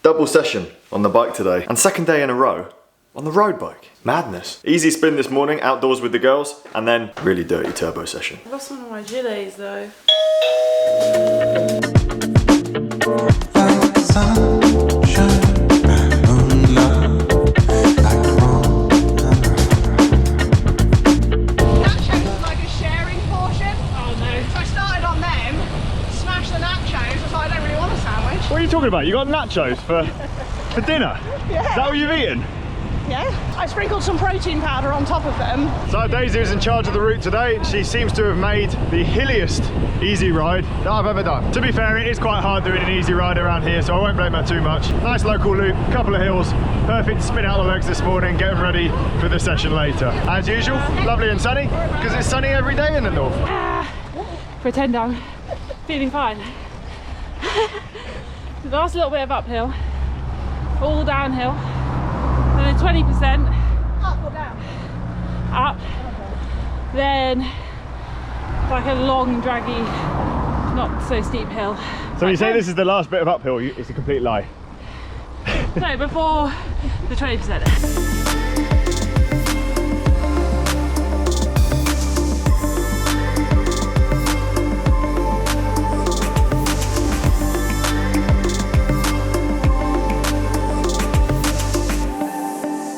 Double session on the bike today, and second day in a row on the road bike. Madness. Easy spin this morning, outdoors with the girls, and then really dirty turbo session. I lost one of my gilets though. What are you talking about? You got nachos for dinner? Yeah. Is that what you've eaten? Yeah. I sprinkled some protein powder on top of them. So Daisy is in charge of the route today. She seems to have made the hilliest easy ride that I've ever done. To be fair, it is quite hard doing an easy ride around here, so I won't blame her too much. Nice local loop, couple of hills. Perfect to spin out the legs this morning, get them ready for the session later. As usual, lovely and sunny, because it's sunny every day in the north. Pretend I'm feeling fine. The last little bit of uphill, all downhill, and then 20% Up or down? up, then like a long, draggy, not so steep hill. So you say this is the last bit of uphill, it's a complete lie. No, before the 20%.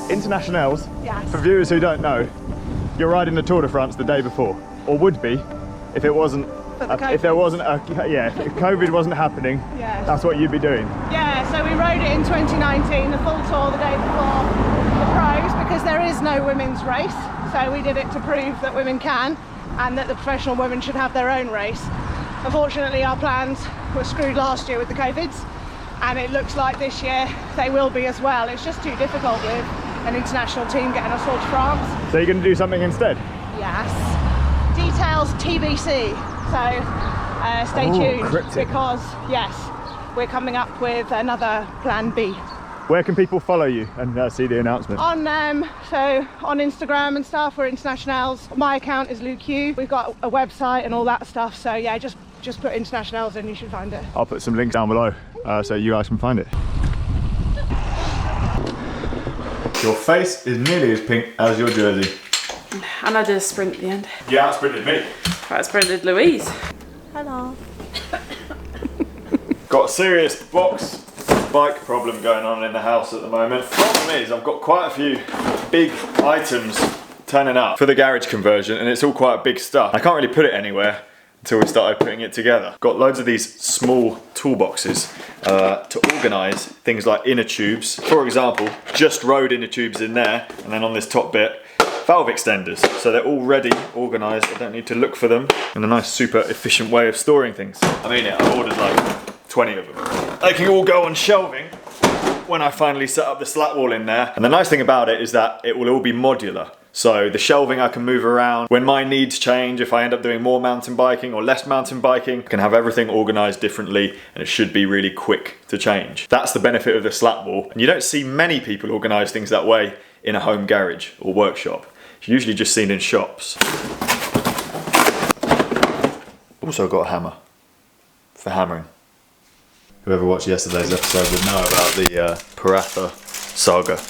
Internationals, Yes. for viewers who don't know, you're riding the Tour de France the day before, or would be, if it wasn't, if there wasn't a, if COVID wasn't happening, Yes. that's what you'd be doing. Yeah, so we rode it in 2019, the full tour the day before the pros, because there is no women's race. So we did it to prove that women can, and that the professional women should have their own race. Unfortunately, our plans were screwed last year with the COVIDs, and it looks like this year they will be as well. It's just too difficult with an international team getting us all to France. So you're going to do something instead? Yes. Details TBC. So stay tuned, cryptic. because yes, we're coming up with another plan B. Where can people follow you and see the announcement? On so on Instagram and stuff, we're Internationals. My account is Luke Hugh. We've got a website and all that stuff. So yeah, just put Internationals and you should find it. I'll put some links down below so you guys can find it. Your face is nearly as pink as your jersey. And I did a sprint at the end. You out-sprinted me. I sprinted Louise. Hello. Got a serious bike problem going on in the house at the moment. Problem is, I've got quite a few big items turning up for the garage conversion, and it's all quite big stuff. I can't really put it anywhere until we started putting it together. Got loads of these small toolboxes to organise things like inner tubes. For example, just road inner tubes in there, and then on this top bit, valve extenders. So they're already organised, I don't need to look for them, and a nice super efficient way of storing things. I mean it, I ordered like 20 of them. They can all go on shelving when I finally set up the slat wall in there. And the nice thing about it is that it will all be modular. So the shelving I can move around. When my needs change, if I end up doing more mountain biking or less mountain biking, I can have everything organised differently, and it should be really quick to change. That's the benefit of the slat wall. And you don't see many people organise things that way in a home garage or workshop. It's usually just seen in shops. Also got a hammer for hammering. Whoever watched yesterday's episode would know about the Paratha saga.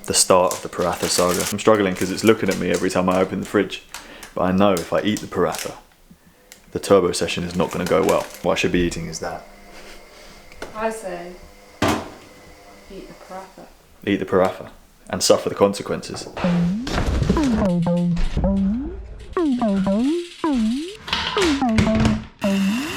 The start of the Paratha saga. I'm struggling because it's looking at me every time I open the fridge. But I know if I eat the Paratha, the turbo session is not going to go well. What I should be eating is that. I say, eat the paratha. Eat the Paratha and suffer the consequences.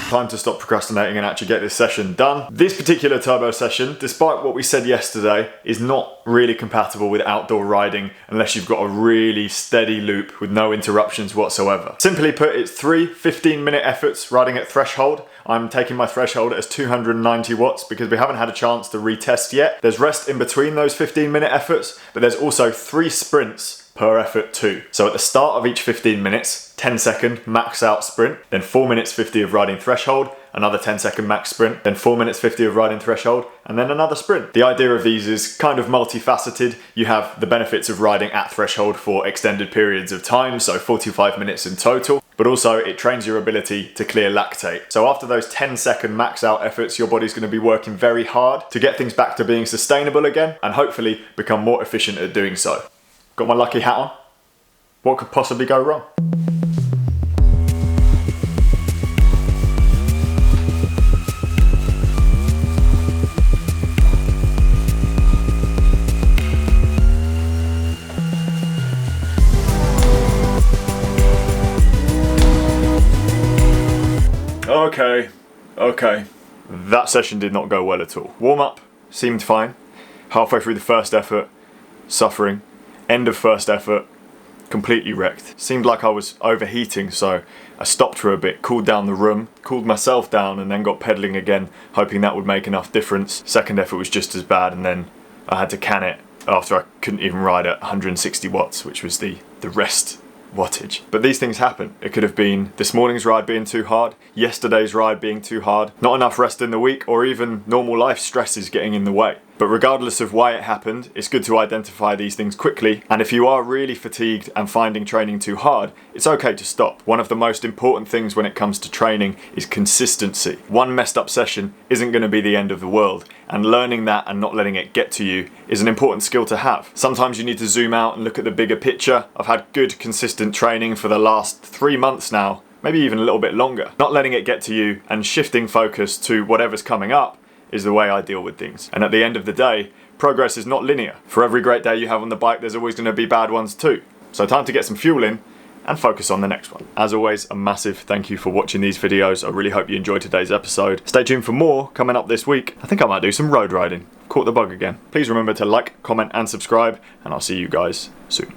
Time to stop procrastinating and actually get this session done. This particular turbo session, despite what we said yesterday, is not really compatible with outdoor riding unless you've got a really steady loop with no interruptions whatsoever. Simply put, it's 3 15-minute efforts riding at threshold. I'm taking my threshold as 290 watts because we haven't had a chance to retest yet. There's rest in between those 15-minute efforts, but there's also 3 sprints per effort too. So at the start of each 15 minutes, 10-second max out sprint, then 4 minutes 50 of riding threshold, another 10-second max sprint, then 4 minutes 50 of riding threshold, and then another sprint. The idea of these is kind of multifaceted. You have the benefits of riding at threshold for extended periods of time, so 45 minutes in total. but also it trains your ability to clear lactate. So after those 10-second max out efforts, your body's going to be working very hard to get things back to being sustainable again and hopefully become more efficient at doing so. Got my lucky hat on? What could possibly go wrong? Okay. That session did not go well at all. Warm up seemed fine. Halfway through the first effort, suffering. End of first effort, completely wrecked. Seemed like I was overheating, so I stopped for a bit, cooled down the room, cooled myself down, and then got pedaling again, hoping that would make enough difference. Second effort was just as bad, and then I had to can it after I couldn't even ride at 160 watts, which was the rest wattage. But these things happen. It could have been this morning's ride being too hard, yesterday's ride being too hard, not enough rest in the week, or even normal life stresses getting in the way. But regardless of why it happened, it's good to identify these things quickly, and if you are really fatigued and finding training too hard, it's okay to stop. One of the most important things when it comes to training is consistency. One messed up session isn't going to be the end of the world, and learning that and not letting it get to you is an important skill to have. Sometimes you need to zoom out and look at the bigger picture. I've had good, consistent training for the last 3 months now, maybe even a little bit longer. Not letting it get to you and shifting focus to whatever's coming up is the way I deal with things. And at the end of the day, progress is not linear. For every great day you have on the bike, there's always going to be bad ones too. So time to get some fuel in and focus on the next one. As always, a massive thank you for watching these videos. I really hope you enjoyed today's episode. Stay tuned for more coming up this week. I think I might do some road riding. Caught the bug again. Please remember to like, comment and subscribe, and I'll see you guys soon.